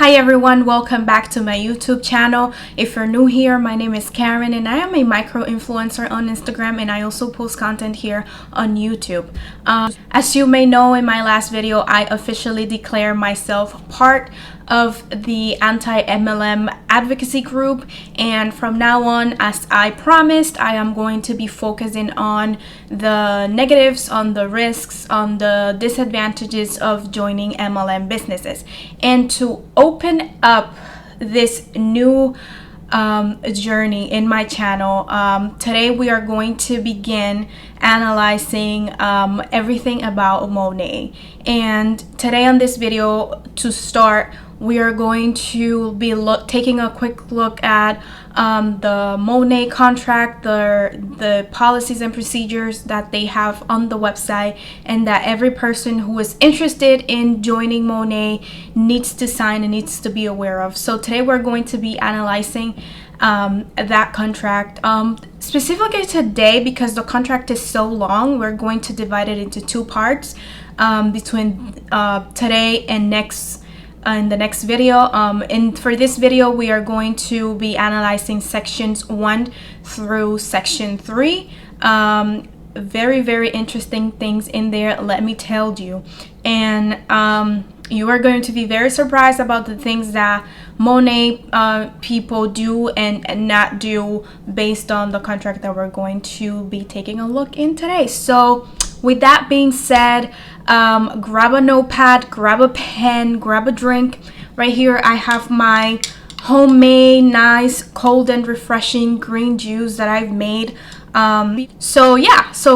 Hi everyone, welcome back to my YouTube channel. If you're new here, my name is Karen and I am a micro influencer on Instagram, and I also post content here on YouTube. As you may know, in my last video, I officially declare myself part of the anti-MLM advocacy group, and from now on, as I promised, I am going to be focusing on the negatives, on the risks, on the disadvantages of joining MLM businesses. And to open up this new journey in my channel, today we are going to begin analyzing everything about MONAT. And today on this video, to start, we are going to be taking a quick look at the MONAT contract, the policies and procedures that they have on the website, and that every person who is interested in joining MONAT needs to sign and needs to be aware of. So today we're going to be analyzing that contract. Specifically today, because the contract is so long, we're going to divide it into two parts between today and in the next video. And for this video, we are going to be analyzing sections 1 through section 3. Very interesting things in there, let me tell you. And you are going to be very surprised about the things that MONAT people do and not do based on the contract that we're going to be taking a look in today. So with that being said, grab a notepad, grab a pen, grab a drink. Right here I have my homemade nice cold and refreshing green juice that I've made. So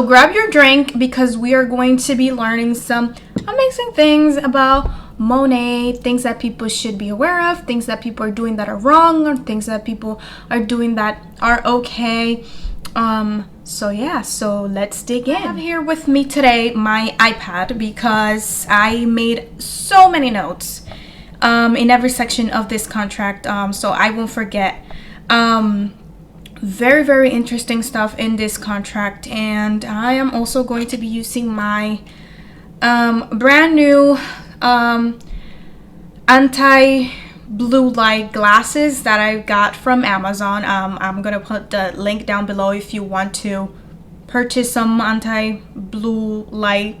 grab your drink, because we are going to be learning some amazing things about MONAT, things that people should be aware of, things that people are doing that are wrong, or things that people are doing that are okay. So let's dig in. I have here with me today my iPad, because I made so many notes in every section of this contract, so I won't forget. Very interesting stuff in this contract, and I am also going to be using my brand new anti-blue light glasses that I got from Amazon. I'm gonna put the link down below if you want to purchase some anti-blue light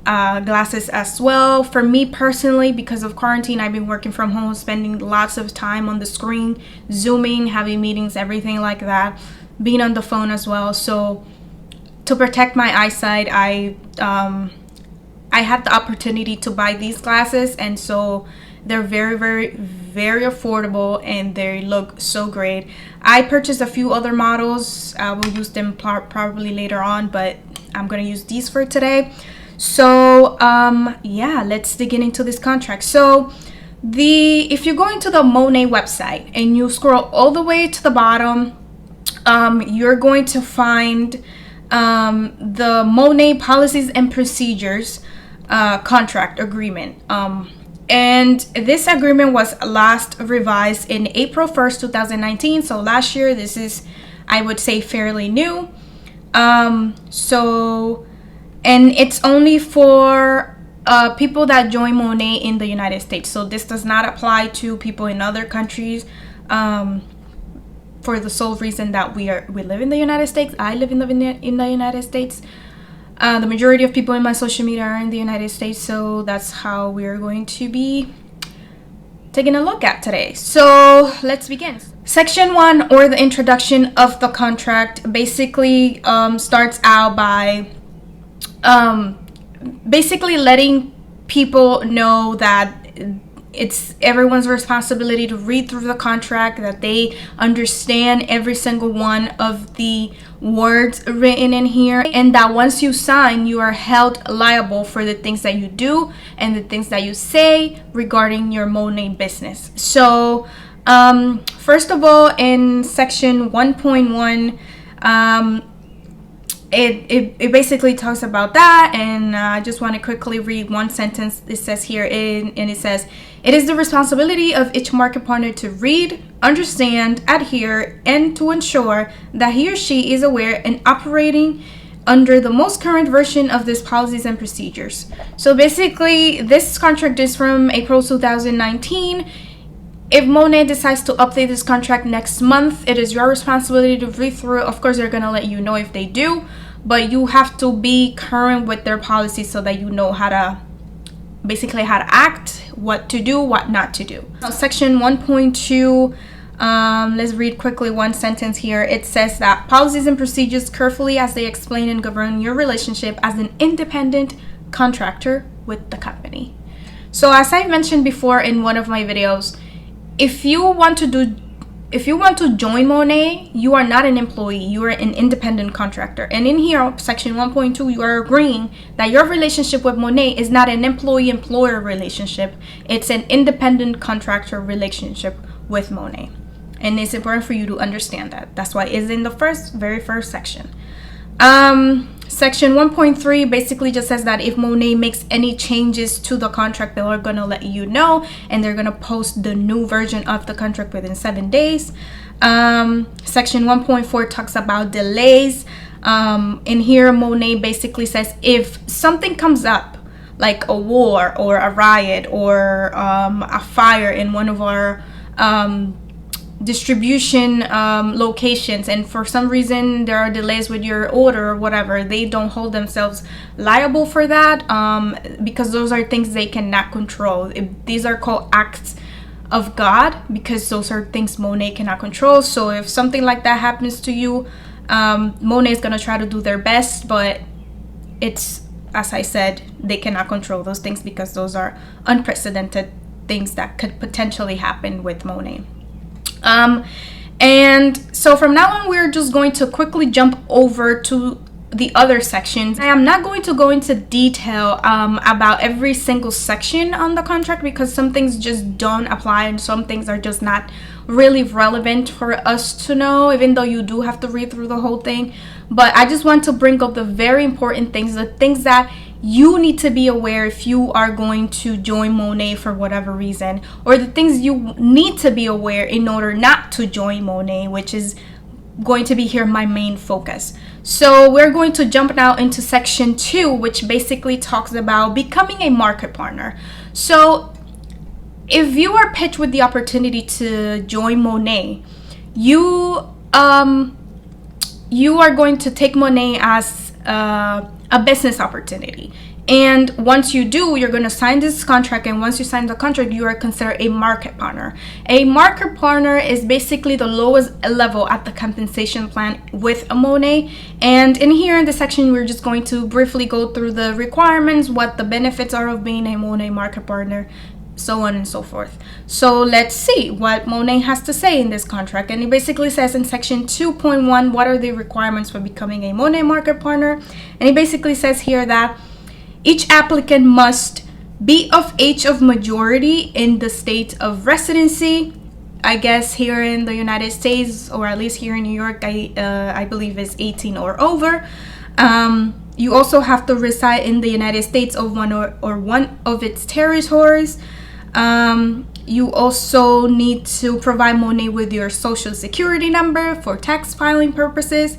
glasses as well. For me personally, because of quarantine, I've been working from home, spending lots of time on the screen, zooming, having meetings, everything like that, being on the phone as well. So to protect my eyesight, I had the opportunity to buy these glasses, and so they're very affordable and they look so great. I purchased a few other models. I will use them probably later on, but I'm gonna use these for today. So yeah, let's dig into this contract. So if you go into the MONAT website and you scroll all the way to the bottom, you're going to find the MONAT policies and procedures contract agreement. And this agreement was last revised in April 1st, 2019. So last year. This is, I would say, fairly new. And it's only for people that join MONAT in the United States. So this does not apply to people in other countries, for the sole reason that we live in the United States. I live in the United States. The majority of people in my social media are in the United States, so that's how we're going to be taking a look at today. So let's begin. Section 1, or the introduction of the contract, basically starts out by basically letting people know that it's everyone's responsibility to read through the contract, that they understand every single one of the words written in here, and that once you sign, you are held liable for the things that you do and the things that you say regarding your MONAT business. So first of all, in section 1.1, it basically talks about that, and I just want to quickly read one sentence. It says here, and it says, "It is the responsibility of each market partner to read, understand, adhere, and to ensure that he or she is aware and operating under the most current version of these policies and procedures." So basically, this contract is from April 2019. If MONAT decides to update this contract next month, it is your responsibility to read through it. Of course, they're gonna let you know if they do, but you have to be current with their policies so that you know how to basically how to act, what to do, what not to do. Now, section 1.2, let's read quickly one sentence here. It says that policies and procedures carefully as they explain and govern your relationship as an independent contractor with the company. So as I mentioned before in one of my videos, if you want to join MONAT, you are not an employee, you are an independent contractor. And in here, section 1.2, you are agreeing that your relationship with MONAT is not an employee-employer relationship. It's an independent contractor relationship with MONAT. And it's important for you to understand that. That's why it's in the very first section. Section 1.3 basically just says that if MONAT makes any changes to the contract, they're going to let you know, and they're going to post the new version of the contract within 7 days. Section 1.4 talks about delays. In here, MONAT basically says if something comes up, like a war or a riot or a fire in one of our distribution locations, and for some reason there are delays with your order or whatever, they don't hold themselves liable for that, because those are things they cannot control. These are called acts of God, because those are things MONAT cannot control. So if something like that happens to you, MONAT is going to try to do their best, but it's, as I said, they cannot control those things because those are unprecedented things that could potentially happen with MONAT. And so from now on, we're just going to quickly jump over to the other sections. I am not going to go into detail about every single section on the contract, because some things just don't apply and some things are just not really relevant for us to know, even though you do have to read through the whole thing. But I just want to bring up the very important things, the things that you need to be aware if you are going to join MONAT for whatever reason, or the things you need to be aware in order not to join MONAT, which is going to be here my main focus. So we're going to jump now into section 2, which basically talks about becoming a market partner. So if you are pitched with the opportunity to join MONAT, you are going to take MONAT as a business opportunity. And once you do, you're going to sign this contract, and once you sign the contract, you are considered a market partner. A market partner is basically the lowest level at the compensation plan with a MONAT. And in here in this section, we're just going to briefly go through the requirements, what the benefits are of being a MONAT market partner, so on and so forth. So let's see what MONAT has to say in this contract. And it basically says in section 2.1, what are the requirements for becoming a MONAT market partner? And it basically says here that each applicant must be of age of majority in the state of residency. I guess here in the United States, or at least here in New York, I believe is 18 or over. You also have to reside in the United States of one of its territories. You also need to provide MONAT with your social security number for tax filing purposes.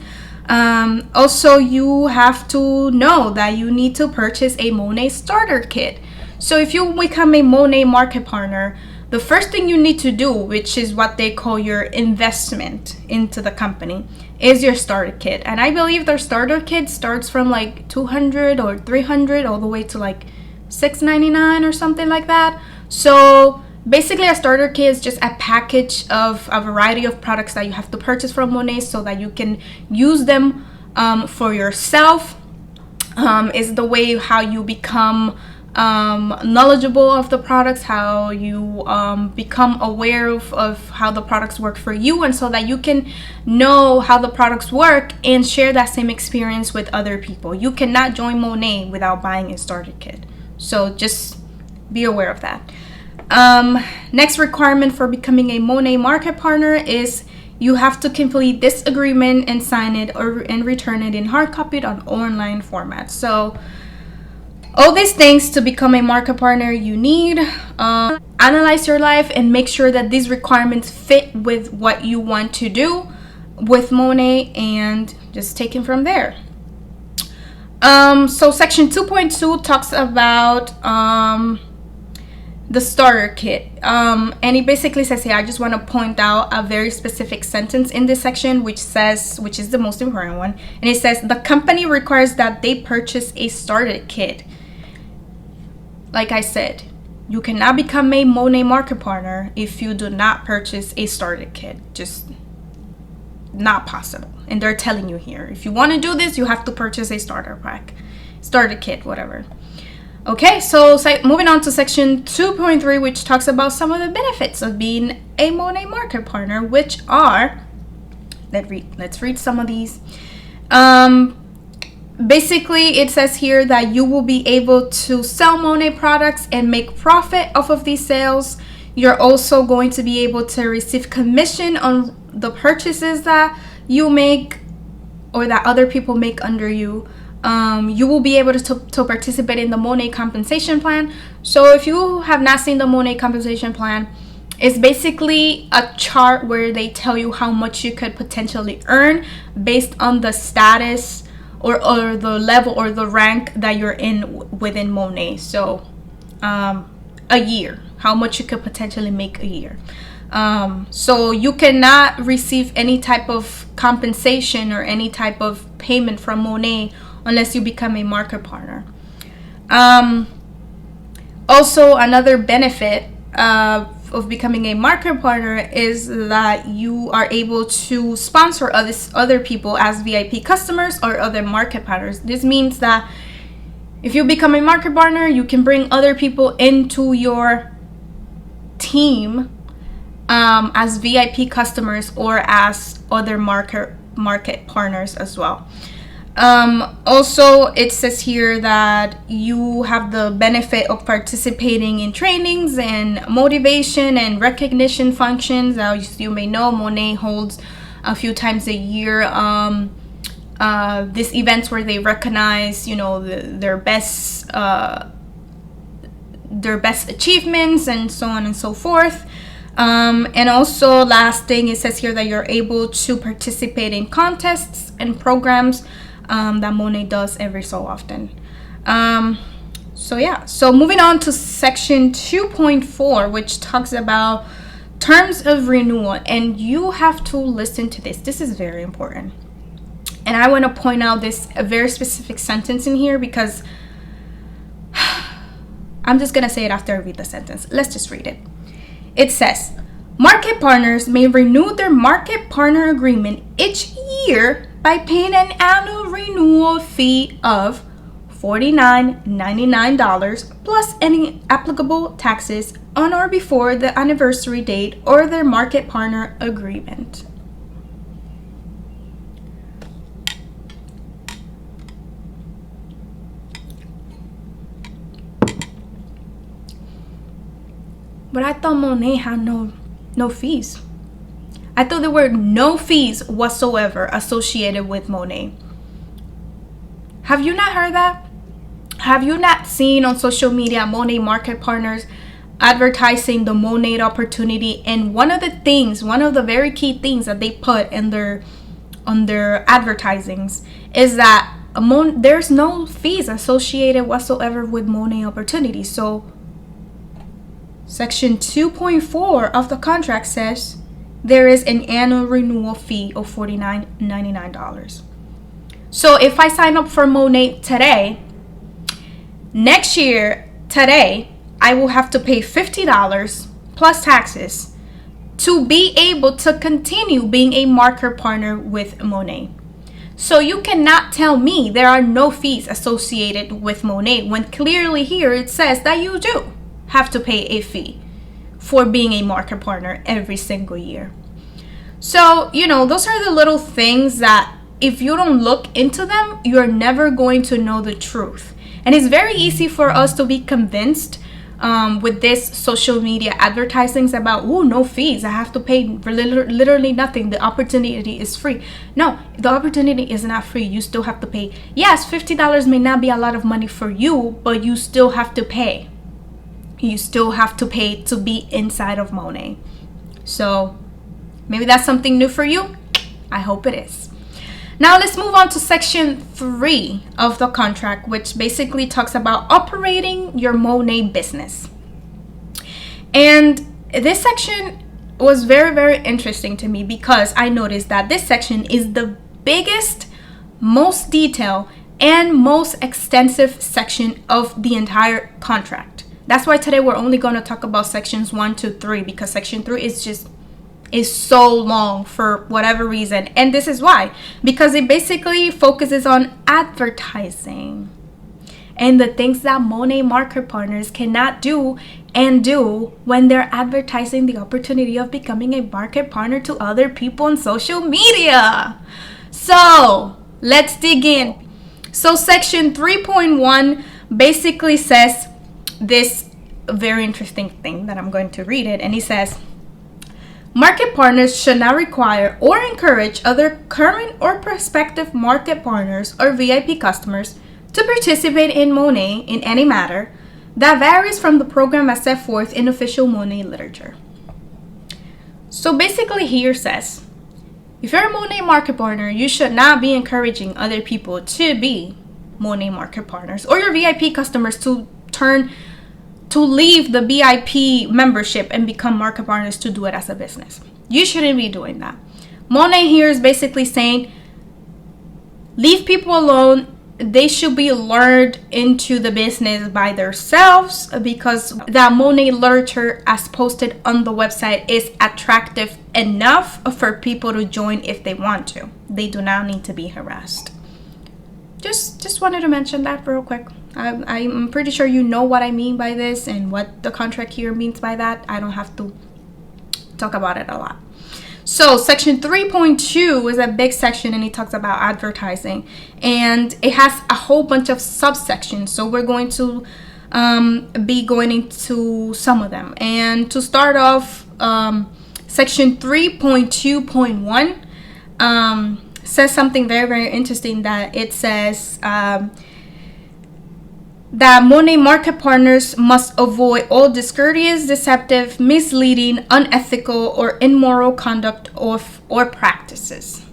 Also, you have to know that you need to purchase a MONAT starter kit. So if you become a MONAT market partner, the first thing you need to do, which is what they call your investment into the company, is your starter kit. And I believe their starter kit starts from like $200 or $300 all the way to like $699 or something like that. So basically, a starter kit is just a package of a variety of products that you have to purchase from MONAT so that you can use them for yourself. Is the way how you become knowledgeable of the products, how you become aware of how the products work for you, and so that you can know how the products work and share that same experience with other people. You cannot join MONAT without buying a starter kit, so just be aware of that. Next requirement for becoming a MONAT market partner is you have to complete this agreement and sign it and return it in hard copy on online format. So all these things to become a market partner you need. Analyze your life and make sure that these requirements fit with what you want to do with MONAT, and just take it from there. So section 2.2 talks about the starter kit. And it basically says here, I just want to point out a very specific sentence in this section, which is the most important one. And it says, the company requires that they purchase a starter kit. Like I said, you cannot become a MONAT market partner if you do not purchase a starter kit. Just not possible. And they're telling you here, if you want to do this, you have to purchase a starter kit, whatever. Okay, so moving on to section 2.3, which talks about some of the benefits of being a MONAT market partner, which are, let's read some of these. Basically, it says here that you will be able to sell MONAT products and make profit off of these sales. You're also going to be able to receive commission on the purchases that you make or that other people make under you. You will be able to participate in the MONAT compensation plan. So if you have not seen the MONAT compensation plan, it's basically a chart where they tell you how much you could potentially earn based on the status or the level or the rank that you're in within MONAT. So a year, how much you could potentially make a year. So you cannot receive any type of compensation or any type of payment from MONAT unless you become a market partner. Also, another benefit of becoming a market partner is that you are able to sponsor other people as VIP customers or other market partners. This means that if you become a market partner, you can bring other people into your team as VIP customers or as other market partners as well. Also, it says here that you have the benefit of participating in trainings and motivation and recognition functions. As you may know, MONAT holds a few times a year these events where they recognize, their best achievements and so on and so forth. And also, last thing, it says here that you're able to participate in contests and programs that MONAT does every so often. So moving on to section 2.4, which talks about terms of renewal. And you have to listen to this. This is very important. And I want to point out a very specific sentence in here because I'm just going to say it after I read the sentence. Let's just read it. It says, market partners may renew their market partner agreement each year by paying an annual renewal fee of $49.99 plus any applicable taxes on or before the anniversary date or their market partner agreement. But I thought MONAT had no fees. I thought there were no fees whatsoever associated with MONAT. Have you not heard that? Have you not seen on social media MONAT market partners advertising the MONAT opportunity? And one of the very key things that they put on their advertisings is that there's no fees associated whatsoever with MONAT opportunity. So Section 2.4 of the contract says there is an annual renewal fee of $49.99. So if I sign up for MONAT today, next year, today, I will have to pay $50 plus taxes to be able to continue being a market partner with MONAT. So you cannot tell me there are no fees associated with MONAT when clearly here it says that you do have to pay a fee for being a market partner every single year. So, those are the little things that if you don't look into them, you're never going to know the truth. And it's very easy for us to be convinced with this social media advertisings about, no fees, I have to pay literally nothing, the opportunity is free. No, the opportunity is not free. You still have to pay. Yes, $50 may not be a lot of money for you, but you still have to pay. You still have to pay to be inside of MONAT. So maybe that's something new for you. I hope it is. Now let's move on to section 3 of the contract, which basically talks about operating your MONAT business. And this section was very, very interesting to me because I noticed that this section is the biggest, most detailed, and most extensive section of the entire contract. That's why today we're only going to talk about sections 1 to 3, because section 3 is so long for whatever reason. And this is why, because it basically focuses on advertising and the things that MONAT market partners cannot do and do when they're advertising the opportunity of becoming a market partner to other people on social media. So let's dig in. So section 3.1 basically says this very interesting thing that I'm going to read it. And it says, market partners should not require or encourage other current or prospective market partners or VIP customers to participate in MONAT in any matter that varies from the program as set forth in official MONAT literature. So basically here says, if you're a MONAT market partner, you should not be encouraging other people to be MONAT market partners or your VIP customers to leave the VIP membership and become market partners to do it as a business. You shouldn't be doing that. MONAT here is basically saying, leave people alone. They should be lured into the business by themselves, because that MONAT literature as posted on the website is attractive enough for people to join if they want to. They do not need to be harassed. Just wanted to mention that real quick. I'm pretty sure you know what I mean by this and what the contract here means by that. I don't have to talk about it a lot. So section 3.2 is a big section, and it talks about advertising, and it has a whole bunch of subsections. So we're going to be going into some of them. And to start off, section 3.2.1 says something very, very interesting, that it says that MONAT market partners must avoid all discourteous, deceptive, misleading, unethical, or immoral conduct or practices.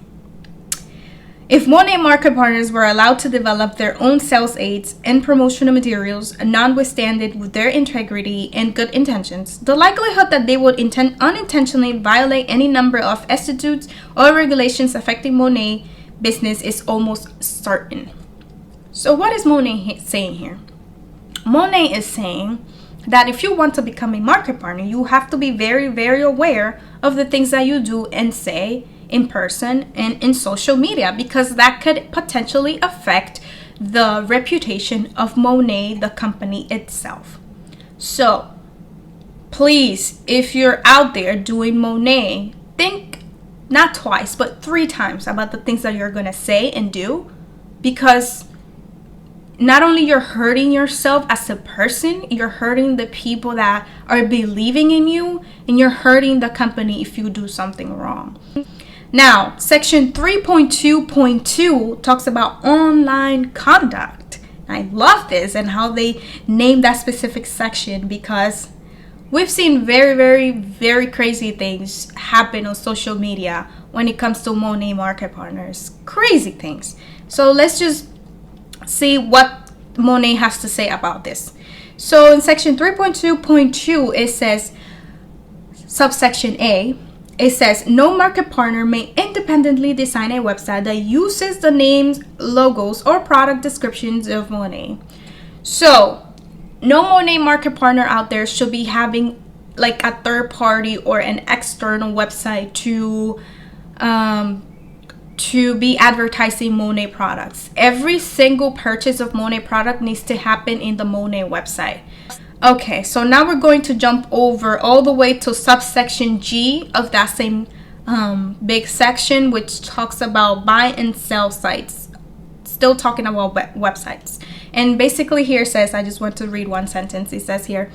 If MONAT market partners were allowed to develop their own sales aids and promotional materials, notwithstanding with their integrity and good intentions, the likelihood that they would unintentionally violate any number of statutes or regulations affecting MONAT business is almost certain. So what is MONAT saying here? MONAT is saying that if you want to become a market partner, you have to be very, very aware of the things that you do and say in person and in social media, because that could potentially affect the reputation of MONAT, the company itself. So please, if you're out there doing MONAT, think not twice, but 3 times about the things that you're going to say and do, because not only you're hurting yourself as a person, you're hurting the people that are believing in you, and you're hurting the company if you do something wrong. Now, section 3.2.2 talks about online conduct. I love this and how they named that specific section, because we've seen very, very, very crazy things happen on social media when it comes to MONAT market partners. Crazy things. So let's just see what MONAT has to say about this. So in section 3.2.2, it says, subsection A, it says, no market partner may independently design a website that uses the names, logos, or product descriptions of MONAT. So no MONAT market partner out there should be having like a third party or an external website to be advertising MONAT products. Every single purchase of MONAT product needs to happen in the MONAT website. Okay, so now we're going to jump over all the way to subsection G of that same big section, which talks about buy and sell sites. Still talking about websites. And basically here it says, I just want to read one sentence. It says here,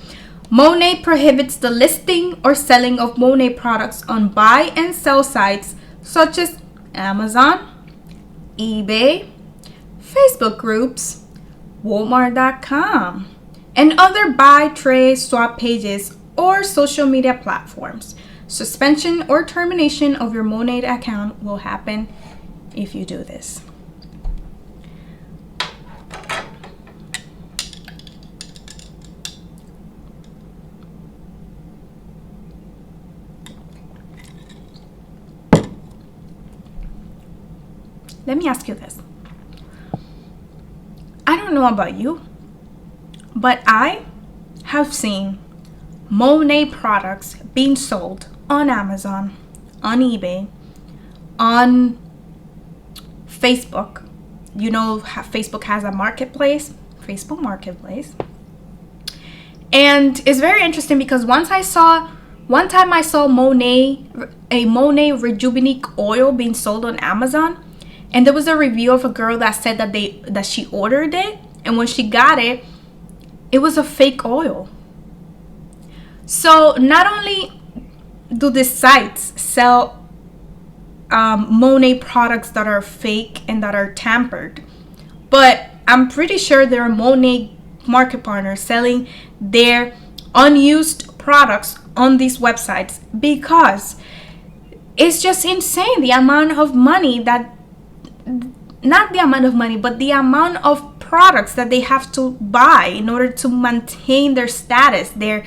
MONAT prohibits the listing or selling of MONAT products on buy and sell sites such as Amazon, eBay, Facebook groups, Walmart.com, and other buy, trade, swap pages or social media platforms. Suspension or termination of your MONAT account will happen if you do this. let me ask you this. I don't know about you, but I have seen MONAT products being sold on Amazon, on eBay, on Facebook. You know, Facebook has a marketplace, Facebook Marketplace. And it's very interesting because one time I saw a MONAT Rejuvenate oil being sold on Amazon, and there was a review of a girl that said that she ordered it, and when she got it, it was a fake oil. So not only do these sites sell MONAT products that are fake and that are tampered, but I'm pretty sure there are MONAT market partners selling their unused products on these websites, because it's just insane the amount of money that, not the amount of money, but the amount of products that they have to buy in order to maintain their status, their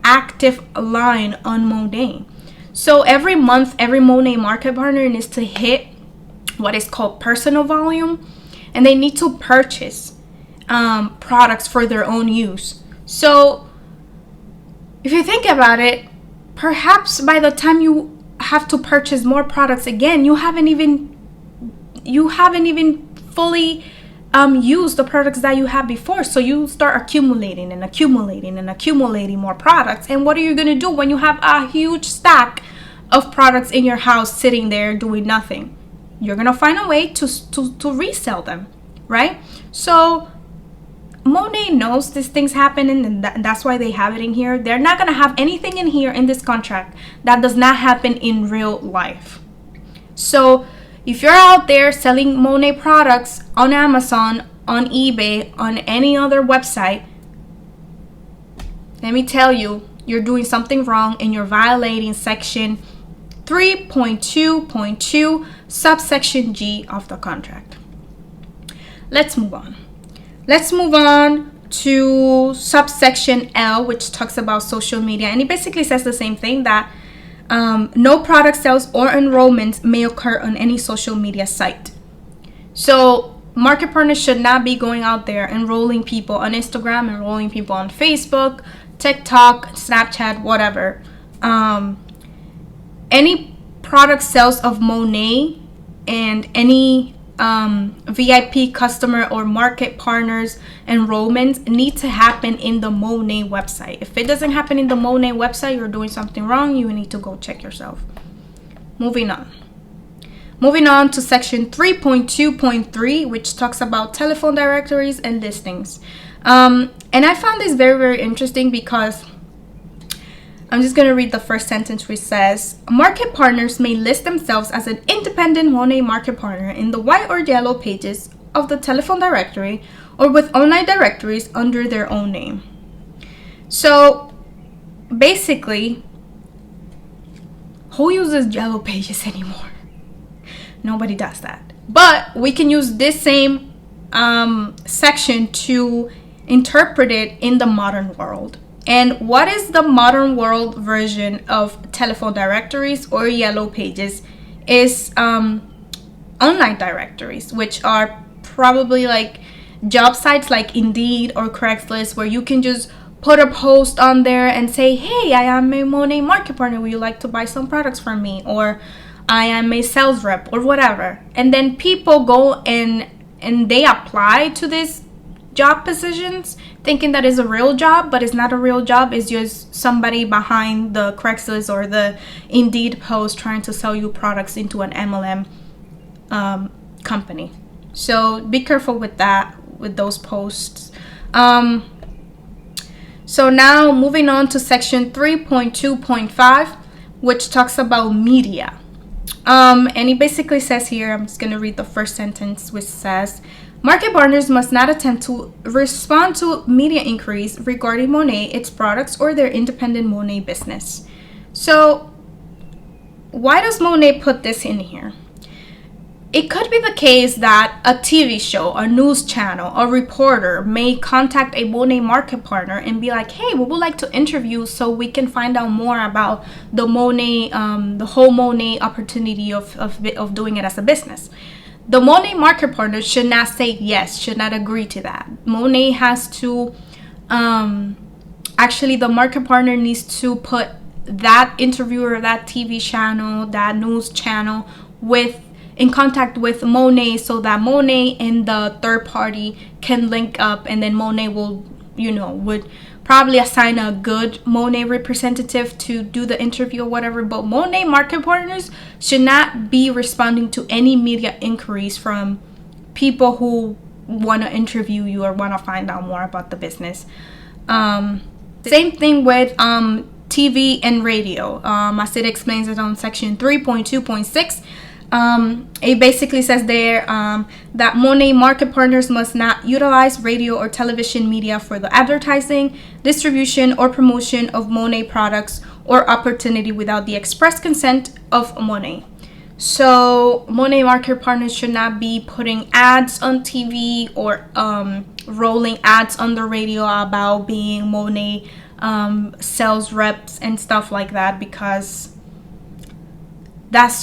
active line on MONAT. So every month, every MONAT market partner needs to hit what is called personal volume, and they need to purchase products for their own use. So if you think about it, perhaps by the time you have to purchase more products again, you haven't even fully used the products that you had before. So you start accumulating more products. And what are you going to do when you have a huge stack of products in your house sitting there doing nothing? You're going to find a way to resell them, right? So MONAT knows these things happen, and that's why they have it in here. They're not going to have anything in here in this contract that does not happen in real life. So if you're out there selling MONAT products on Amazon, on eBay, on any other website, let me tell you, you're doing something wrong and you're violating section 3.2.2 subsection G of the contract. Let's move on. Let's move on to subsection L, which talks about social media. And it basically says the same thing, that no product sales or enrollments may occur on any social media site. So market partners should not be going out there enrolling people on Instagram, enrolling people on Facebook, TikTok, Snapchat, whatever. Any product sales of MONAT and any VIP customer or market partners enrollments need to happen in the MONAT website. If it doesn't happen in the MONAT website, you're doing something wrong. You need to go check yourself. Moving on to section 3.2.3, which talks about telephone directories and listings. And I found this very, very interesting because I'm just going to read the first sentence, which says, market partners may list themselves as an independent MONAT market partner in the white or yellow pages of the telephone directory or with online directories under their own name. So basically, who uses yellow pages anymore? Nobody does that. But we can use this same section to interpret it in the modern world. And what is the modern world version of telephone directories or yellow pages is online directories, which are probably like job sites like Indeed or Craigslist, where you can just put a post on there and say, hey, I am a MONAT market partner. Would you like to buy some products from me? Or I am a sales rep or whatever. And then people go and they apply to this job positions thinking that is a real job, but it's not a real job. It's just somebody behind the Craigslist or the Indeed post trying to sell you products into an MLM company. So be careful with that, with those posts. So now moving on to section 3.2.5, which talks about media. And it basically says here, I'm just going to read the first sentence, which says, market partners must not attempt to respond to media inquiries regarding MONAT, its products, or their independent MONAT business. So why does MONAT put this in here? It could be the case that a TV show, a news channel, a reporter may contact a MONAT market partner and be like, hey, we would like to interview so we can find out more about the MONAT, the whole MONAT opportunity of doing it as a business. the MONAT market partner should not say yes, should not agree to that. MONAT has to, actually the market partner needs to put that interviewer, that TV channel, that news channel in contact with MONAT, so that MONAT and the third party can link up, and then MONAT will, would probably assign a good MONAT representative to do the interview or whatever. But MONAT market partners should not be responding to any media inquiries from people who want to interview you or want to find out more about the business. Same thing with TV and radio. As it explains it on section 3.2.6. It basically says there that MONAT market partners must not utilize radio or television media for the advertising, distribution, or promotion of MONAT products or opportunity without the express consent of MONAT. So MONAT market partners should not be putting ads on TV or rolling ads on the radio about being MONAT sales reps and stuff like that, because that's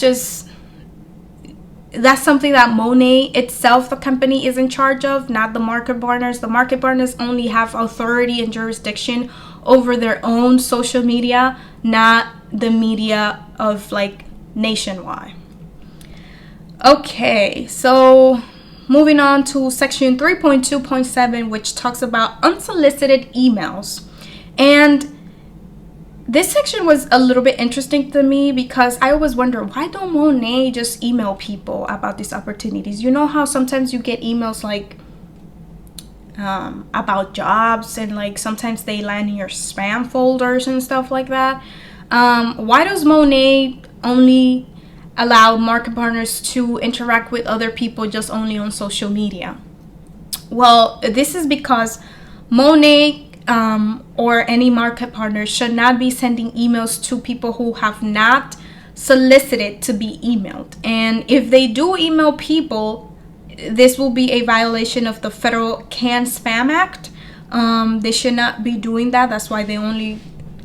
something that MONAT itself, the company, is in charge of, not the market partners. The market partners only have authority and jurisdiction over their own social media, not the media of like nationwide. Okay, so moving on to section 3.2.7, which talks about unsolicited emails. And this section was a little bit interesting to me, because I always wonder, why don't MONAT just email people about these opportunities? You know how sometimes you get emails like about jobs, and like sometimes they land in your spam folders and stuff like that. Why does MONAT only allow market partners to interact with other people just only on social media? Well, this is because MONAT or any market partner should not be sending emails to people who have not solicited to be emailed. And if they do email people, this will be a violation of the federal Can Spam Act. They should not be doing that. That's why they only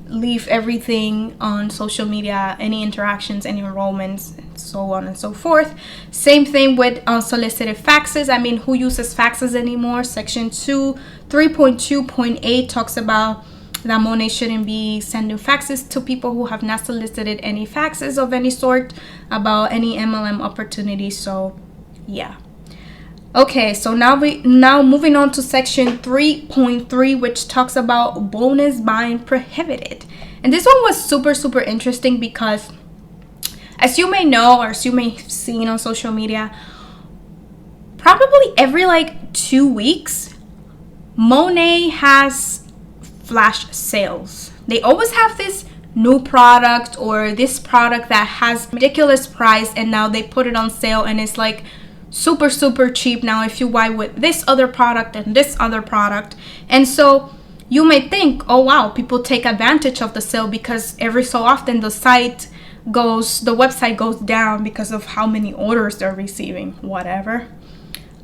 leave everything on social media, any interactions, any enrollments, and so on and so forth. Same thing with unsolicited faxes. I mean, who uses faxes anymore? Section 3.2.8 talks about that MONAT shouldn't be sending faxes to people who have not solicited any faxes of any sort about any MLM opportunities. So yeah. Okay, so now moving on to section 3.3, which talks about bonus buying prohibited. And this one was super interesting, because as you may know, or as you may have seen on social media, probably every like 2 weeks, MONAT has flash sales. They always have this new product or this product that has ridiculous price, and now they put it on sale, and it's like super cheap now if you buy with this other product and this other product. And so you may think, oh wow, people take advantage of the sale, because every so often the website goes down because of how many orders they're receiving, whatever.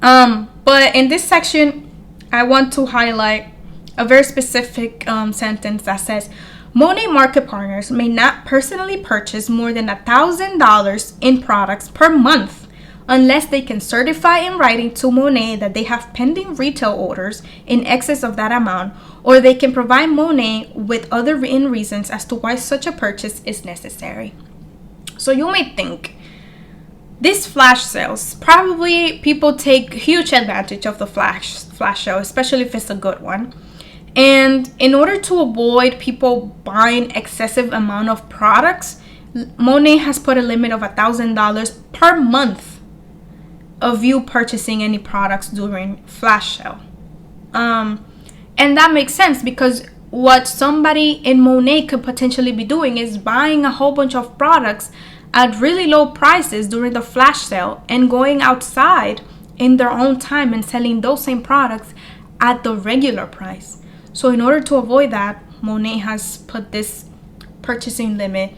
But in this section, I want to highlight a very specific sentence that says, MONAT market partners may not personally purchase more than $1,000 in products per month unless they can certify in writing to MONAT that they have pending retail orders in excess of that amount, or they can provide MONAT with other written reasons as to why such a purchase is necessary. So you may think, these flash sales, probably people take huge advantage of the flash sale, especially if it's a good one. And in order to avoid people buying excessive amount of products, MONAT has put a limit of $1,000 per month of you purchasing any products during flash sale. And that makes sense, because what somebody in MONAT could potentially be doing is buying a whole bunch of products at really low prices during the flash sale and going outside in their own time and selling those same products at the regular price. So in order to avoid that, MONAT has put this purchasing limit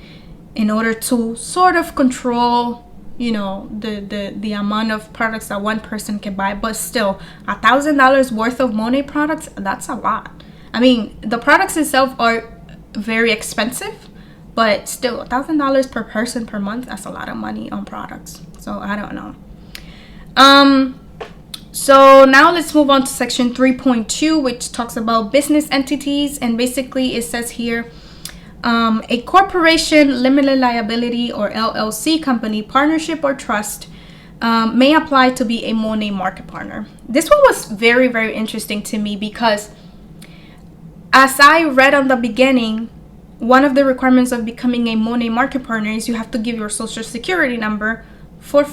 in order to sort of control, the amount of products that one person can buy. But still, $1,000 worth of MONAT products, that's a lot. I mean, the products itself are very expensive, but still $1,000 per person per month, that's a lot of money on products. So I don't know. So now let's move on to section 3.2, which talks about business entities. And basically it says here, a corporation, limited liability, or LLC, company, partnership, or trust may apply to be a MONAT market partner. This one was very, very interesting to me because as I read on the beginning, one of the requirements of becoming a MONAT market partner is you have to give your social security number for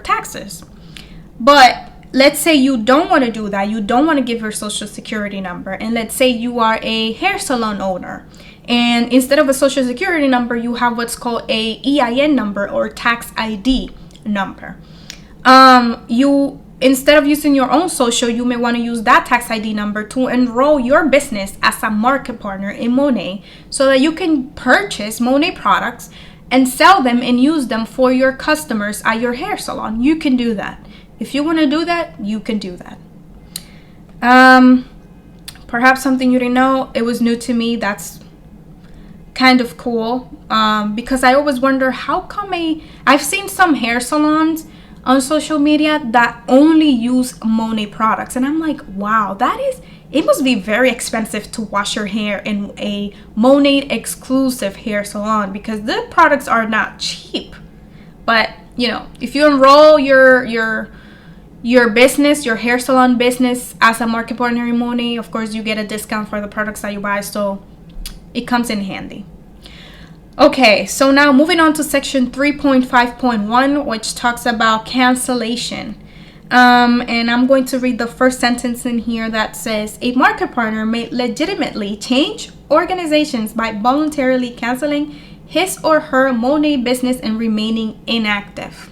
taxes. But let's say you don't want to do that. You don't want to give your social security number. And let's say you are a hair salon owner. And instead of a social security number, you have what's called a EIN number or tax ID number. Instead of using your own social, you may want to use that tax ID number to enroll your business as a market partner in MONAT so that you can purchase MONAT products and sell them and use them for your customers at your hair salon. You can do that. If you want to do that, you can do that. Perhaps something you didn't know, it was new to me. That's kind of cool because I always wonder how come I've seen some hair salons on social media that only use MONAT products, and I'm like, wow, it must be very expensive to wash your hair in a MONAT exclusive hair salon because the products are not cheap. But if you enroll your business, your hair salon business, as a market partner in MONAT, of course you get a discount for the products that you buy, so it comes in handy. Okay, so now moving on to section 3.5.1, which talks about cancellation. And I'm going to read the first sentence in here that says, a market partner may legitimately change organizations by voluntarily canceling his or her MONAT business and remaining inactive.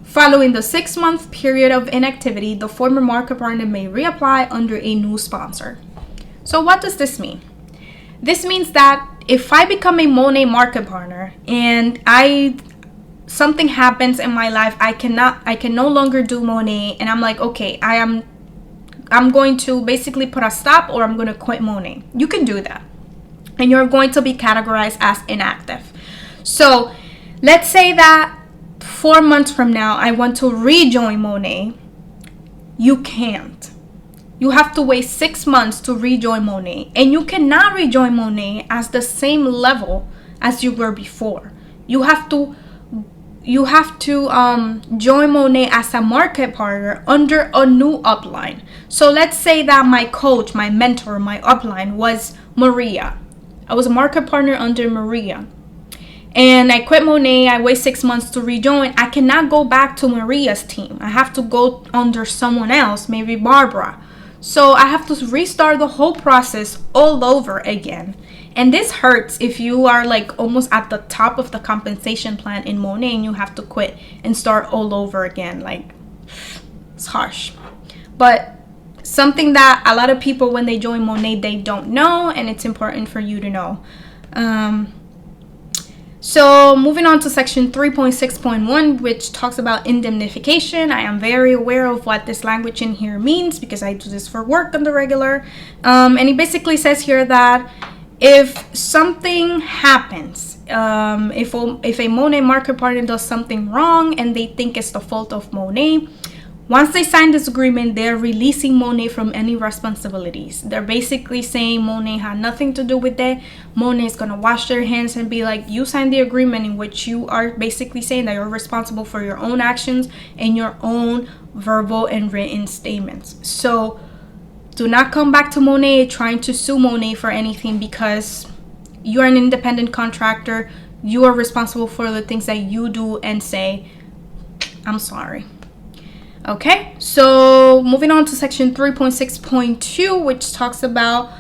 Following the 6-month period of inactivity, the former market partner may reapply under a new sponsor. So what does this mean? This means that if I become a MONAT market partner and something happens in my life, I can no longer do MONAT, and I'm like, okay, I'm going to basically put a stop, or I'm going to quit MONAT. You can do that, and you're going to be categorized as inactive. So let's say that 4 months from now I want to rejoin MONAT. You can't. You have to wait 6 months to rejoin MONAT, and you cannot rejoin MONAT as the same level as you were before. You have to join MONAT as a market partner under a new upline. So let's say that my coach, my mentor, my upline was Maria. I was a market partner under Maria, and I quit MONAT. I wait 6 months to rejoin. I cannot go back to Maria's team. I have to go under someone else, maybe Barbara. So I have to restart the whole process all over again. And this hurts if you are like almost at the top of the compensation plan in MONAT and you have to quit and start all over again. Like, it's harsh. But something that a lot of people, when they join MONAT, they don't know, and it's important for you to know. So moving on to section 3.6.1, which talks about indemnification. I am very aware of what this language in here means because I do this for work on the regular. And it basically says here that if something happens, if a MONAT market partner does something wrong and they think it's the fault of MONAT, once they sign this agreement, they're releasing MONAT from any responsibilities. They're basically saying MONAT had nothing to do with it. MONAT is going to wash their hands and be like, you signed the agreement in which you are basically saying that you're responsible for your own actions and your own verbal and written statements. So do not come back to MONAT trying to sue MONAT for anything, because you're an independent contractor. You are responsible for the things that you do and say. I'm sorry. Okay, so moving on to section 3.6.2, which talks about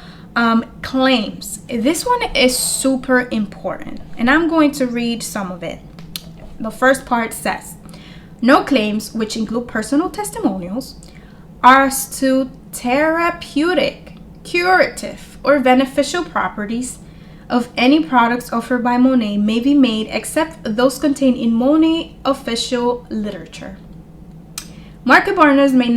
claims. This one is super important, and I'm going to read some of it. The first part says, no claims, which include personal testimonials, as to therapeutic, curative, or beneficial properties of any products offered by MONAT may be made except those contained in MONAT official literature. Market partners may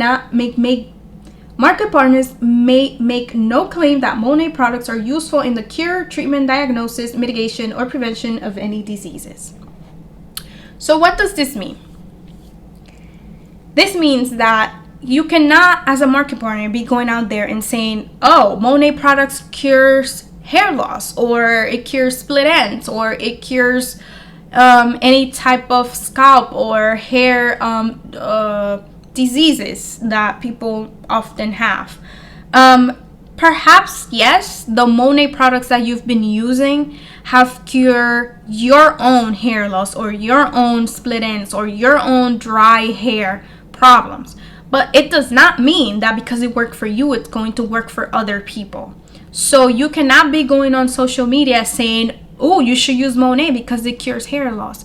make no claim that MONAT products are useful in the cure, treatment, diagnosis, mitigation, or prevention of any diseases. So what does this mean? This means that you cannot, as a market partner, be going out there and saying, oh, MONAT products cures hair loss, or it cures split ends, or it cures any type of scalp or hair diseases that people often have. Perhaps, yes, the MONAT products that you've been using have cured your own hair loss, or your own split ends, or your own dry hair problems. But it does not mean that because it worked for you, it's going to work for other people. So you cannot be going on social media saying, oh, you should use MONAT because it cures hair loss.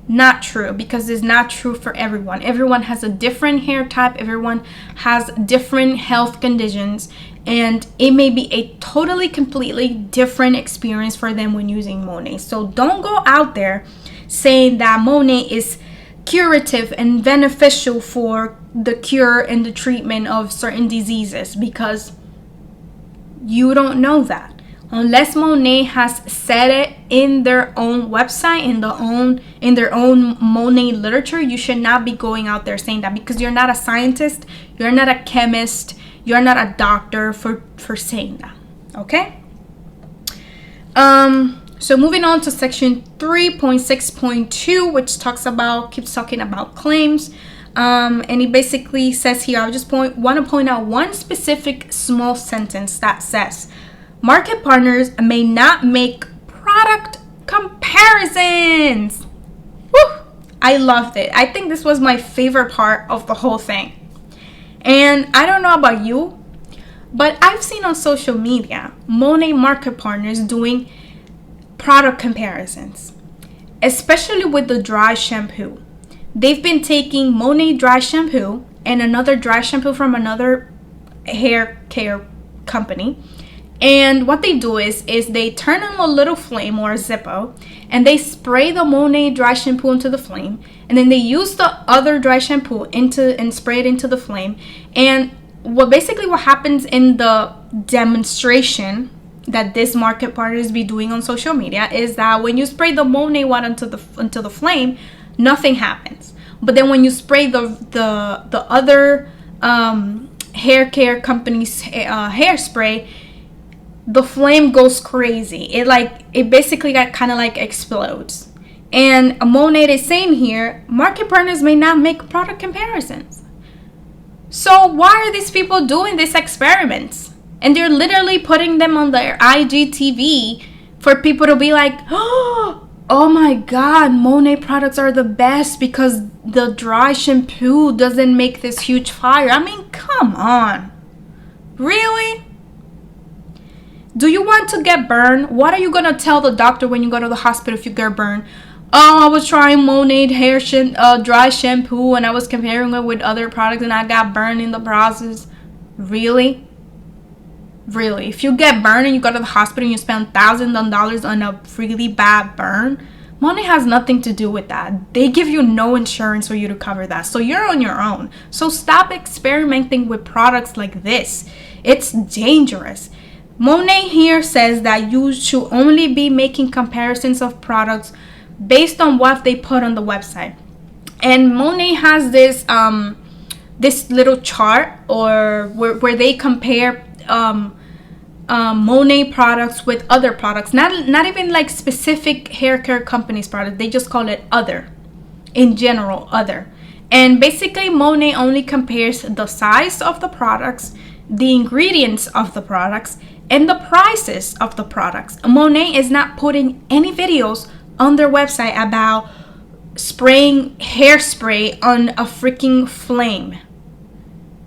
Not true, because it's not true for everyone. Everyone has a different hair type. Everyone has different health conditions. And it may be a totally, completely different experience for them when using MONAT. So don't go out there saying that MONAT is curative and beneficial for the cure and the treatment of certain diseases, because you don't know that. Unless MONAT has said it in their own website, in their own MONAT literature, you should not be going out there saying that, because you're not a scientist, you're not a chemist, you're not a doctor for saying that. Okay? So moving on to section 3.6.2, which keeps talking about claims. And it basically says here, I just want to point out one specific small sentence that says, market partners may not make product comparisons. Woo! I loved it. I think this was my favorite part of the whole thing. And I don't know about you, but I've seen on social media MONAT market partners doing product comparisons, especially with the dry shampoo. They've been taking MONAT dry shampoo and another dry shampoo from another hair care company, and what they do is they turn on a little flame or a Zippo, and they spray the MONAT dry shampoo into the flame, and then they use the other dry shampoo and spray it into the flame. And what happens in the demonstration that this market partners be doing on social media is that when you spray the MONAT one into the flame, nothing happens. But then when you spray the other hair care company's hairspray, the flame goes crazy. It basically kind of explodes. And MONAT is saying here, market partners may not make product comparisons. So why are these people doing these experiments? And they're literally putting them on their IGTV for people to be like, oh my God, MONAT products are the best because the dry shampoo doesn't make this huge fire. I mean, come on. Really? Do you want to get burned? What are you going to tell the doctor when you go to the hospital if you get burned? Oh, I was trying MONAT dry shampoo and I was comparing it with other products and I got burned in the process. Really? Really? If you get burned and you go to the hospital and you spend thousands of dollars on a really bad burn, MONAT has nothing to do with that. They give you no insurance for you to cover that. So you're on your own. So stop experimenting with products like this. It's dangerous. MONAT here says that you should only be making comparisons of products based on what they put on the website. And MONAT has this little chart or where they compare MONAT products with other products, not even specific hair care companies products. They just call it other, in general, other. And basically MONAT only compares the size of the products, the ingredients of the products, and the prices of the products. MONAT is not putting any videos on their website about spraying hairspray on a freaking flame.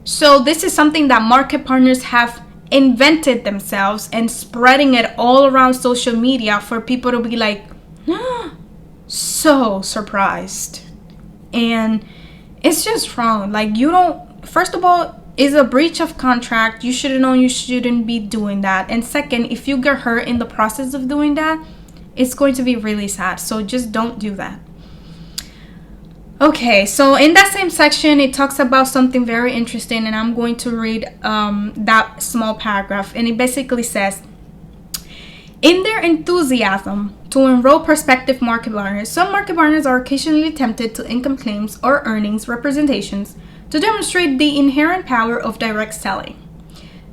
So this is something that market partners have invented themselves and spreading it all around social media for people to be like, so surprised. And it's just wrong. First of all, it's a breach of contract. You should have known you shouldn't be doing that. And second, if you get hurt in the process of doing that, it's going to be really sad. So just don't do that. Okay, so in that same section, it talks about something very interesting, and I'm going to read that small paragraph. And it basically says, in their enthusiasm to enroll prospective market partners, some market partners are occasionally tempted to income claims or earnings representations to demonstrate the inherent power of direct selling.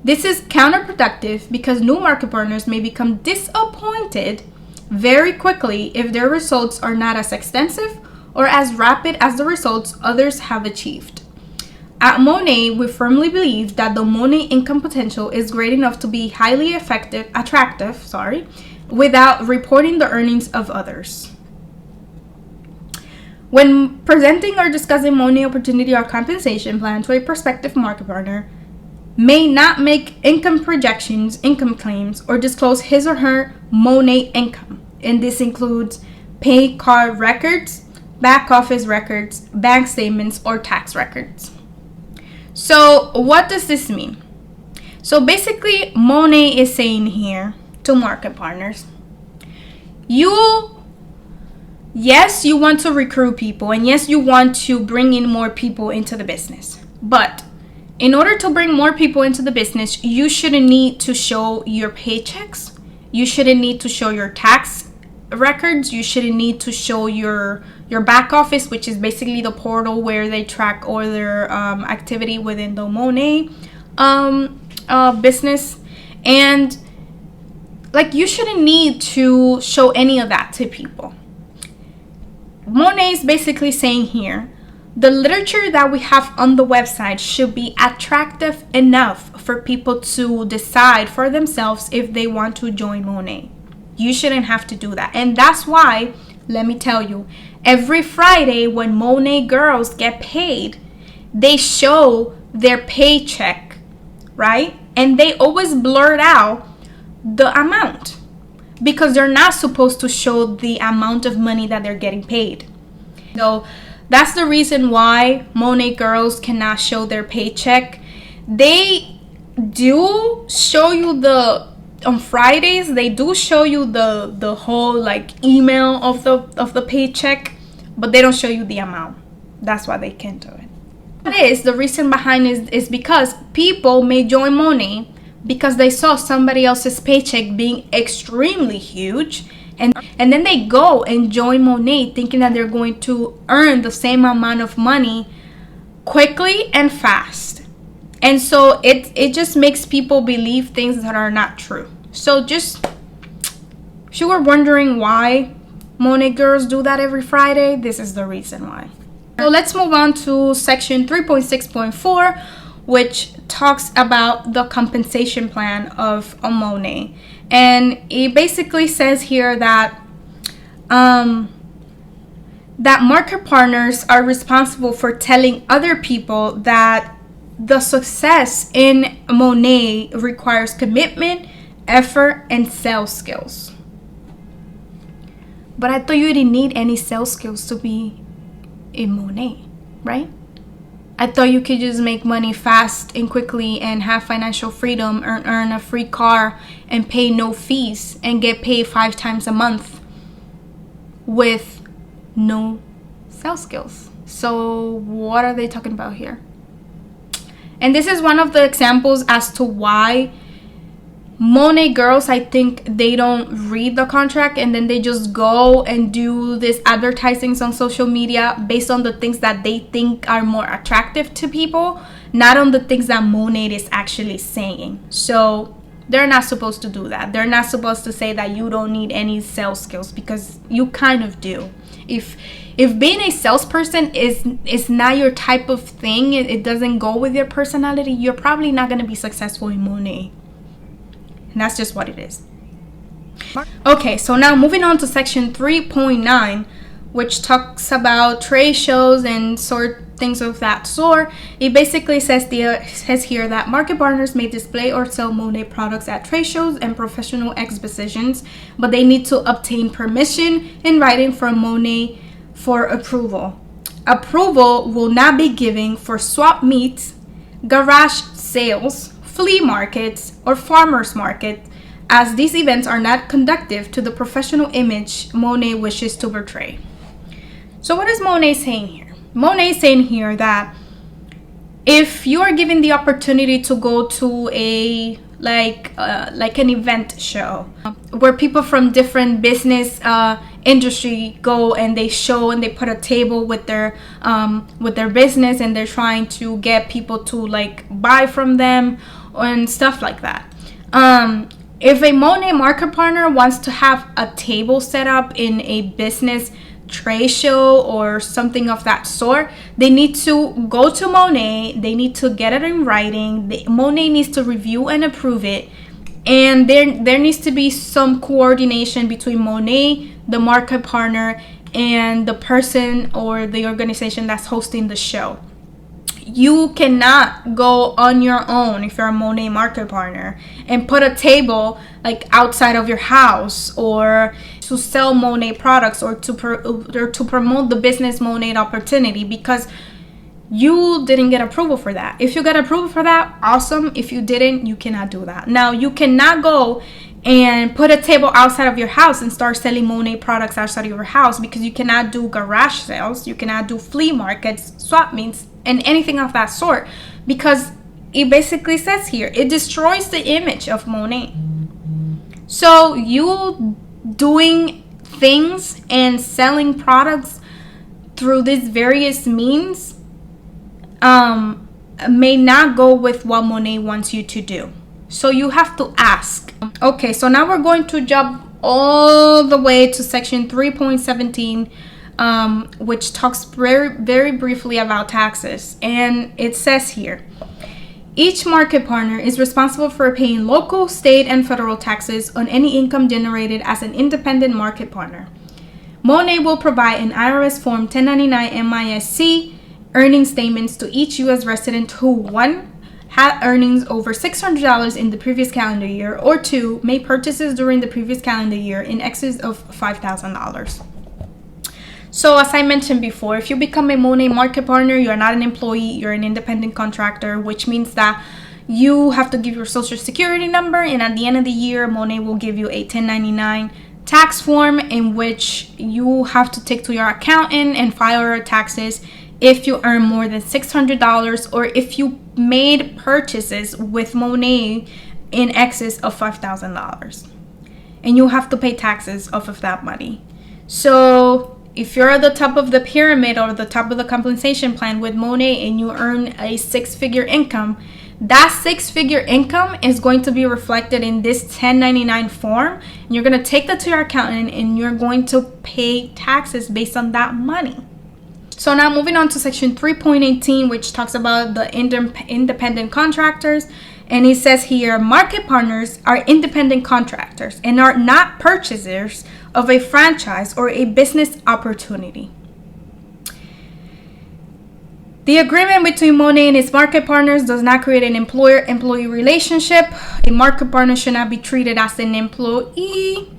This is counterproductive because new market partners may become disappointed very quickly if their results are not as extensive or as rapid as the results others have achieved. At MONAT, we firmly believe that the MONAT income potential is great enough to be highly attractive, without reporting the earnings of others. When presenting or discussing MONAT opportunity or compensation plan to a prospective market partner, may not make income projections, income claims, or disclose his or her MONAT income. And this includes pay card records, back office records, bank statements, or tax records. So what does this mean? So basically, MONAT is saying here to market partners, yes, you want to recruit people, and yes, you want to bring in more people into the business. But in order to bring more people into the business, you shouldn't need to show your paychecks. You shouldn't need to show your tax records. You shouldn't need to show your back office, which is basically the portal where they track all their activity within the MONAT business. And like, you shouldn't need to show any of that to people. MONAT is basically saying here, the literature that we have on the website should be attractive enough for people to decide for themselves if they want to join MONAT. You shouldn't have to do that. And that's why, let me tell you, every Friday when MONAT girls get paid, they show their paycheck, right? And they always blurt out the amount because they're not supposed to show the amount of money that they're getting paid. So that's the reason why MONAT girls cannot show their paycheck. They do show you on Fridays, they do show you the whole like email of the paycheck, but they don't show you the amount. That's why they can't do it. That is the reason behind it is because people may join MONAT because they saw somebody else's paycheck being extremely huge, and then they go and join MONAT thinking that they're going to earn the same amount of money quickly and fast. And so it just makes people believe things that are not true. So just, if you were wondering why MONAT girls do that every Friday, this is the reason why. So let's move on to section 3.6.4, which talks about the compensation plan of a MONAT. And it basically says here that that market partners are responsible for telling other people that the success in MONAT requires commitment, effort, and sales skills. But I thought you didn't need any sales skills to be in MONAT, right? I thought you could just make money fast and quickly and have financial freedom, earn a free car and pay no fees and get paid 5 times a month with no sales skills. So what are they talking about here? And this is one of the examples as to why MONAT girls, I think they don't read the contract and then they just go and do this advertisings on social media based on the things that they think are more attractive to people, not on the things that MONAT is actually saying. So they're not supposed to do that. They're not supposed to say that you don't need any sales skills, because you kind of do. If being a salesperson is not your type of thing, it doesn't go with your personality, you're probably not going to be successful in MONAT. And that's just what it is. Okay, so now moving on to section 3.9, which talks about trade shows and things of that sort. It basically says here that market partners may display or sell MONAT products at trade shows and professional expositions, but they need to obtain permission in writing from MONAT for approval. Approval will not be given for swap meets, garage sales, flea markets, or farmers market, as these events are not conducive to the professional image MONAT wishes to portray. So what is MONAT saying here? MONAT is saying here that if you are given the opportunity to go to a like an event show where people from different business industry go and they show and they put a table with their business, and they're trying to get people to like buy from them and stuff like that. If a MONAT market partner wants to have a table set up in a business trade show or something of that sort, they need to go to MONAT. They need to get it in writing. MONAT needs to review and approve it, and there needs to be some coordination between MONAT, the market partner, and the person or the organization that's hosting the show. You cannot go on your own if you're a MONAT market partner and put a table like outside of your house, or to sell MONAT products, or to promote the business MONAT opportunity, because you didn't get approval for that. If you got approval for that, awesome. If you didn't, you cannot do that. Now, you cannot go and put a table outside of your house and start selling MONAT products outside of your house, because you cannot do garage sales, you cannot do flea markets, swap meets, and anything of that sort, because it basically says here, it destroys the image of MONAT. So you doing things and selling products through these various means may not go with what MONAT wants you to do. So you have to ask. Okay, so now we're going to jump all the way to section 3.17, which talks very, very briefly about taxes. And it says here, each market partner is responsible for paying local, state, and federal taxes on any income generated as an independent market partner. MONAT will provide an IRS Form 1099 MISC earning statements to each U.S. resident who, 1, had earnings over $600 in the previous calendar year, or 2, made purchases during the previous calendar year in excess of $5,000. So as I mentioned before, if you become a MONAT market partner, you're not an employee, you're an independent contractor, which means that you have to give your social security number, and at the end of the year, MONAT will give you a 1099 tax form in which you have to take to your accountant and file your taxes if you earn more than $600, or if you made purchases with MONAT in excess of $5,000. And you have to pay taxes off of that money. So if you're at the top of the pyramid or the top of the compensation plan with MONAT and you earn a 6-figure income, that 6-figure income is going to be reflected in this 1099 form. And you're going to take that to your accountant and you're going to pay taxes based on that money. So now moving on to section 3.18, which talks about the independent contractors. And it says here, market partners are independent contractors and are not purchasers of a franchise or a business opportunity. The agreement between MONAT and its market partners does not create an employer-employee relationship. A market partner should not be treated as an employee.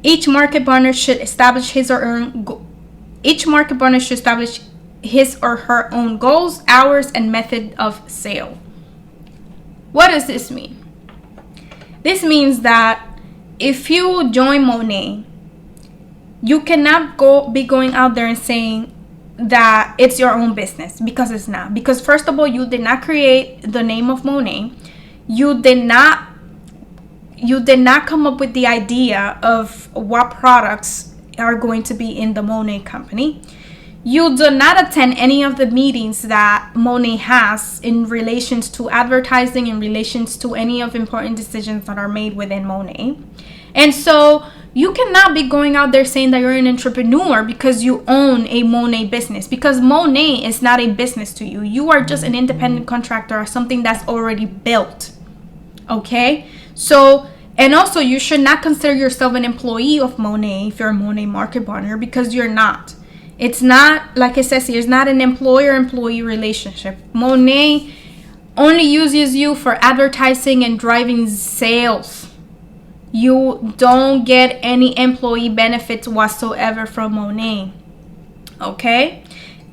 Each market partner should establish his or her own goals, hours, and method of sale. What does this mean? This means that if you join MONAT, you cannot be going out there and saying that it's your own business, because it's not. Because first of all, you did not create the name of MONAT. You did not come up with the idea of what products are going to be in the MONAT company. You do not attend any of the meetings that MONAT has in relations to advertising, in relations to any of important decisions that are made within MONAT. And so you cannot be going out there saying that you're an entrepreneur because you own a MONAT business, because MONAT is not a business to you. You are just an independent contractor or something that's already built. Okay? So, and also you should not consider yourself an employee of MONAT if you're a MONAT market partner, because you're not. It's not, like it says here, it's not an employer-employee relationship. MONAT only uses you for advertising and driving sales. You don't get any employee benefits whatsoever from MONAT. Okay?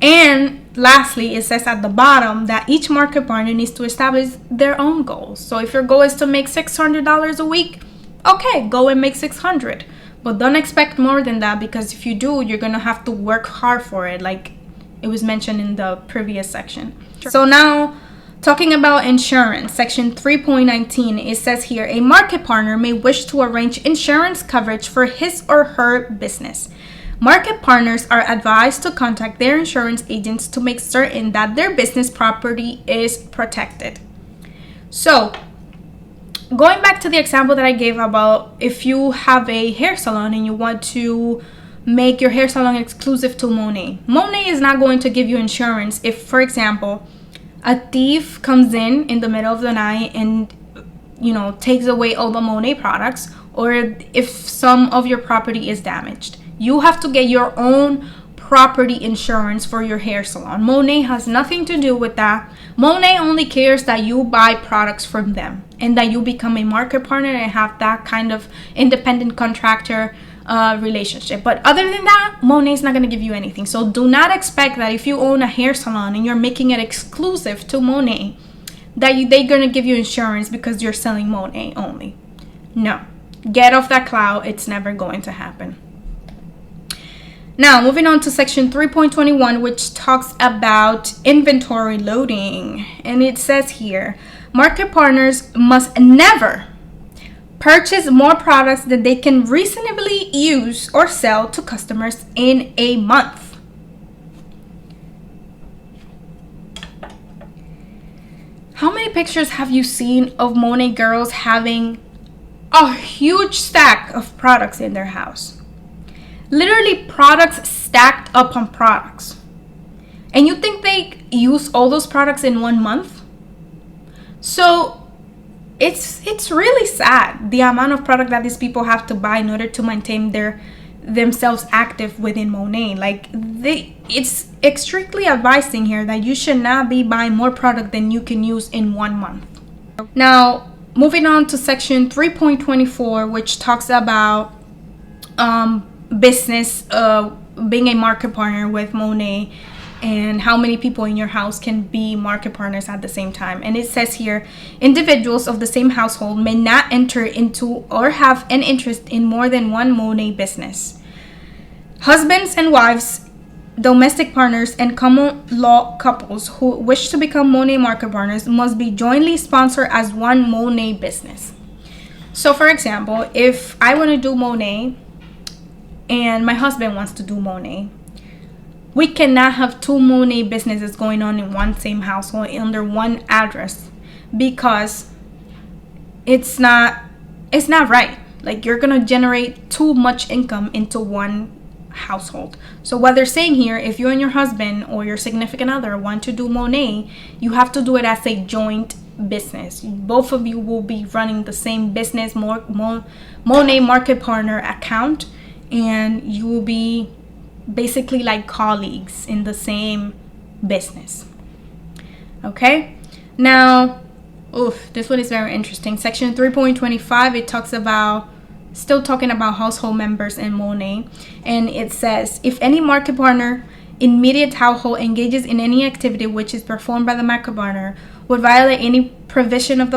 And lastly, it says at the bottom that each market partner needs to establish their own goals. So if your goal is to make $600 a week, okay, go and make $600. But don't expect more than that, because if you do, you're going to have to work hard for it, like it was mentioned in the previous section. Sure. So now Talking about insurance, section 3.19, it says here, a market partner may wish to arrange insurance coverage for his or her business. Market partners are advised to contact their insurance agents to make certain that their business property is protected. So, going back to the example that I gave about if you have a hair salon and you want to make your hair salon exclusive to MONAT. MONAT is not going to give you insurance if, for example, a thief comes in the middle of the night and, takes away all the MONAT products, or if some of your property is damaged. You have to get your own property insurance for your hair salon. MONAT has nothing to do with that. MONAT only cares that you buy products from them and that you become a market partner and have that kind of independent contractor relationship. But other than that, MONAT is not going to give you anything. So do not expect that if you own a hair salon and you're making it exclusive to MONAT, that they're going to give you insurance because you're selling MONAT only. No. Get off that cloud. It's never going to happen. Now, moving on to section 3.21, which talks about inventory loading. And it says here, market partners must never purchase more products than they can reasonably use or sell to customers in a month. How many pictures have you seen of MONAT girls having a huge stack of products in their house? Literally products stacked up on products. And you think they use all those products in 1 month? So it's really sad the amount of product that these people have to buy in order to maintain themselves active within MONAT. Like it's strictly advising here that you should not be buying more product than you can use in 1 month. Now, moving on to section 3.24, which talks about business, being a market partner with MONAT, and how many people in your house can be market partners at the same time. And it says here, individuals of the same household may not enter into or have an interest in more than one MONAT business. Husbands and wives, domestic partners, and common law couples who wish to become MONAT market partners must be jointly sponsored as one MONAT business. So for example, if I want to do MONAT and my husband wants to do MONAT, we cannot have two MONAT businesses going on in one same household under one address, because it's not right. Like, you're gonna generate too much income into one household. So what they're saying here, if you and your husband or your significant other want to do MONAT, you have to do it as a joint business. Both of you will be running the same business, MONAT market partner account, and you will be basically like colleagues in the same business. Okay, now this one is very interesting. Section 3.25, it talks about, still talking about household members in MONAT, and it says, if any market partner immediate household engages in any activity which is performed by the market partner would violate any provision of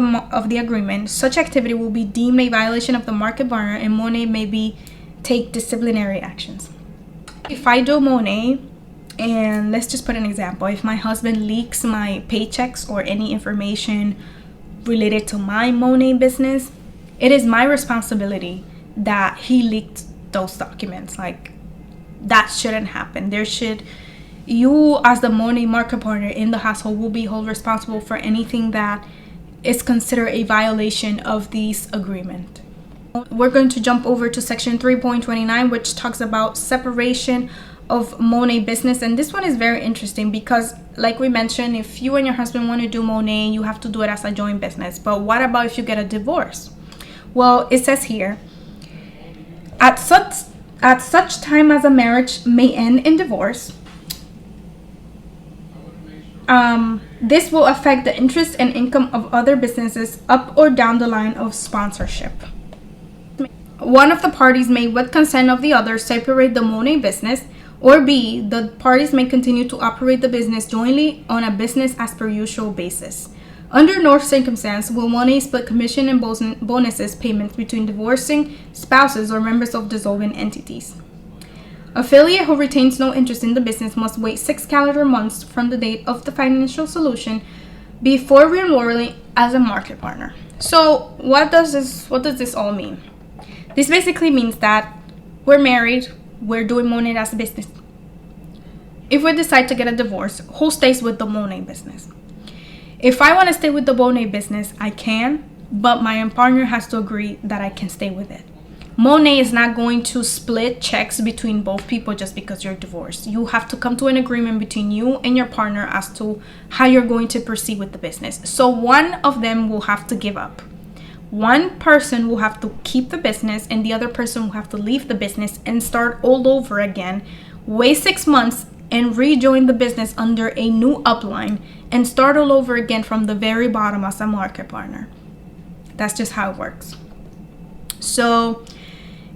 the agreement, such activity will be deemed a violation of the market partner, and MONAT may take disciplinary actions. If I do MONAT, and let's just put an example, if my husband leaks my paychecks or any information related to my MONAT business, it is my responsibility that he leaked those documents. Like, that shouldn't happen. You as the MONAT market partner in the household will be held responsible for anything that is considered a violation of this agreement. We're going to jump over to section 3.29, which talks about separation of MONAT business. And this one is very interesting because, like we mentioned, if you and your husband want to do MONAT, you have to do it as a joint business. But what about if you get a divorce? Well, it says here, at such time as a marriage may end in divorce, this will affect the interest and income of other businesses up or down the line of sponsorship. One of the parties may, with consent of the other, separate the MONAT business, or B, the parties may continue to operate the business jointly on a business as per usual basis. Under no circumstance will MONAT split commission and bonuses payments between divorcing spouses or members of dissolving entities. Affiliate who retains no interest in the business must wait 6 calendar months from the date of the financial solution before re-enrolling as a market partner. So what does this all mean? This basically means that we're married, we're doing MONAT as a business. If we decide to get a divorce, who stays with the MONAT business? If I want to stay with the MONAT business, I can, but my partner has to agree that I can stay with it. MONAT is not going to split checks between both people just because you're divorced. You have to come to an agreement between you and your partner as to how you're going to proceed with the business. So one of them will have to give up. One person will have to keep the business and the other person will have to leave the business and start all over again, wait 6 months and rejoin the business under a new upline and start all over again from the very bottom as a market partner. That's just how it works. So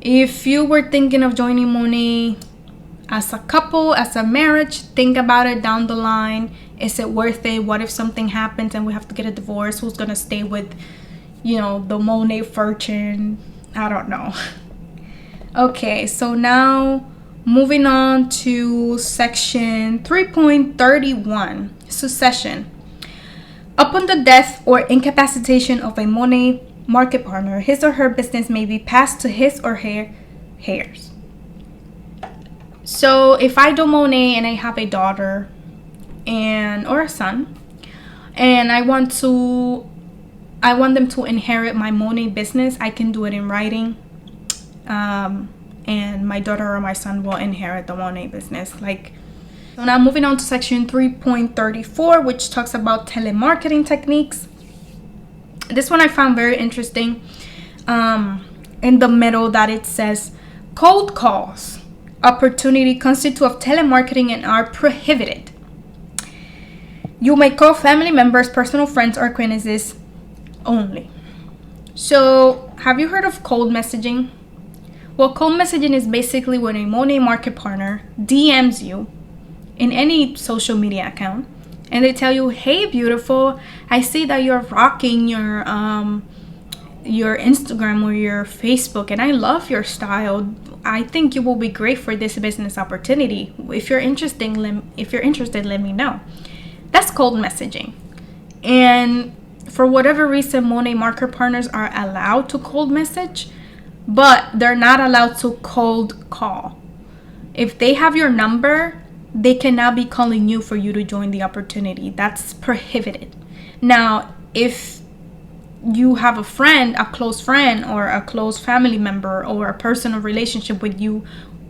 if you were thinking of joining MONAT as a couple, as a marriage, think about it down the line. Is it worth it? What if something happens and we have to get a divorce? Who's gonna stay with, the MONAT fortune? I don't know. Okay, so now moving on to section 3.31, succession. Upon the death or incapacitation of a MONAT market partner, his or her business may be passed to his or her heirs. So if I do MONAT and I have a daughter or a son, and I want them to inherit my MONAT business, I can do it in writing, and my daughter or my son will inherit the MONAT business. So now moving on to section 3.34, which talks about telemarketing techniques. This one I found very interesting. In the middle that it says, cold calls opportunity constitute of telemarketing and are prohibited. You may call family members, personal friends, or acquaintances only. So have you heard of cold messaging? Well, cold messaging is basically when a MONAT market partner DMs you in any social media account and they tell you, hey beautiful, I see that you're rocking your Instagram or your Facebook and I love your style. I think you will be great for this business opportunity. If you're interested, let me know. That's cold messaging. And for whatever reason, MONAT market partners are allowed to cold message, but they're not allowed to cold call. If they have your number, they cannot be calling you for you to join the opportunity. That's prohibited. Now, if you have a friend, a close friend, or a close family member, or a personal relationship with you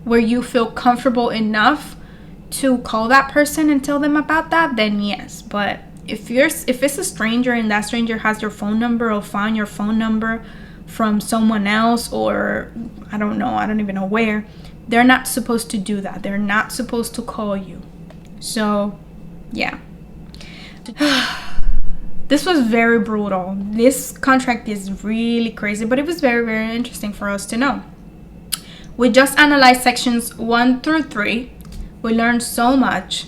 where you feel comfortable enough to call that person and tell them about that, then yes. But if it's a stranger and that stranger has your phone number or found your phone number from someone else, or I don't even know where, they're not supposed to do that. They're not supposed to call you. So yeah. This was very brutal. This contract is really crazy, but it was very, very interesting for us to know. We just analyzed sections 1 through 3. We learned so much.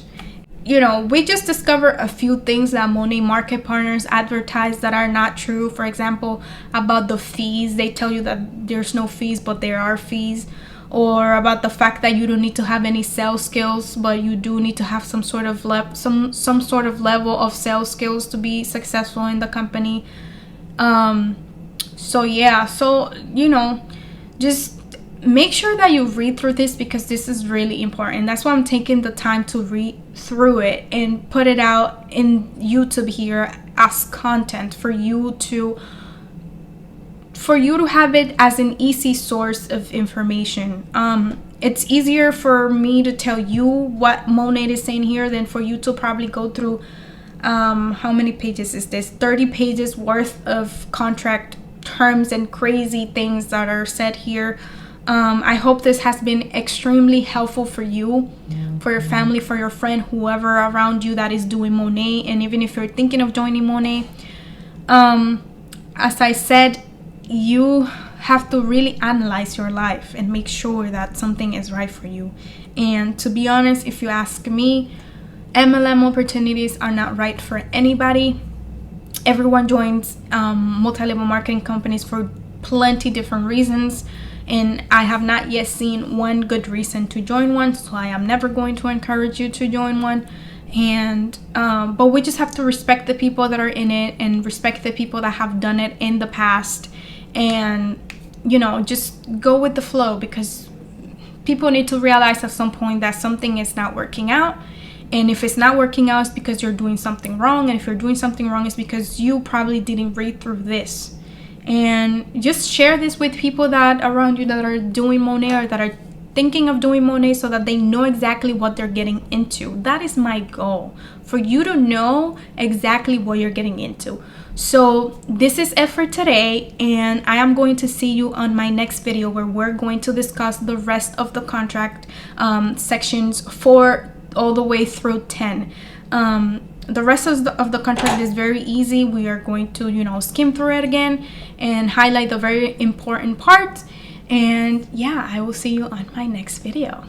We just discovered a few things that MONAT market partners advertise that are not true. For example, about the fees. They tell you that there's no fees, but there are fees. Or about the fact that you don't need to have any sales skills, but you do need to have some sort of level of sales skills to be successful in the company. Just make sure that you read through this because this is really important. That's why I'm taking the time to read through it and put it out in YouTube here as content for you to have it as an easy source of information. It's easier for me to tell you what MONAT is saying here than for you to probably go through how many pages is this? 30 pages worth of contract terms and crazy things that are said here. I hope this has been extremely helpful for you, for your family, for your friend, whoever around you that is doing MONAT. And even if you're thinking of joining MONAT, as I said, you have to really analyze your life and make sure that something is right for you. And to be honest, if you ask me, MLM opportunities are not right for anybody. Everyone joins multi-level marketing companies for plenty different reasons, and I have not yet seen one good reason to join one, so I am never going to encourage you to join one. And but we just have to respect the people that are in it and respect the people that have done it in the past, and you know, just go with the flow, because people need to realize at some point that something is not working out. And if it's not working out, it's because you're doing something wrong. And if you're doing something wrong, it's because you probably didn't read through this. And just share this with people that around you that are doing MONAT or that are thinking of doing MONAT, so that they know exactly what they're getting into. That is my goal, for you to know exactly what you're getting into. So this is it for today, and I am going to see you on my next video, where we're going to discuss the rest of the contract, sections 4 all the way through 10. The rest of the contract is very easy. We are going to, you know, skim through it again and highlight the very important parts. And yeah, I will see you on my next video.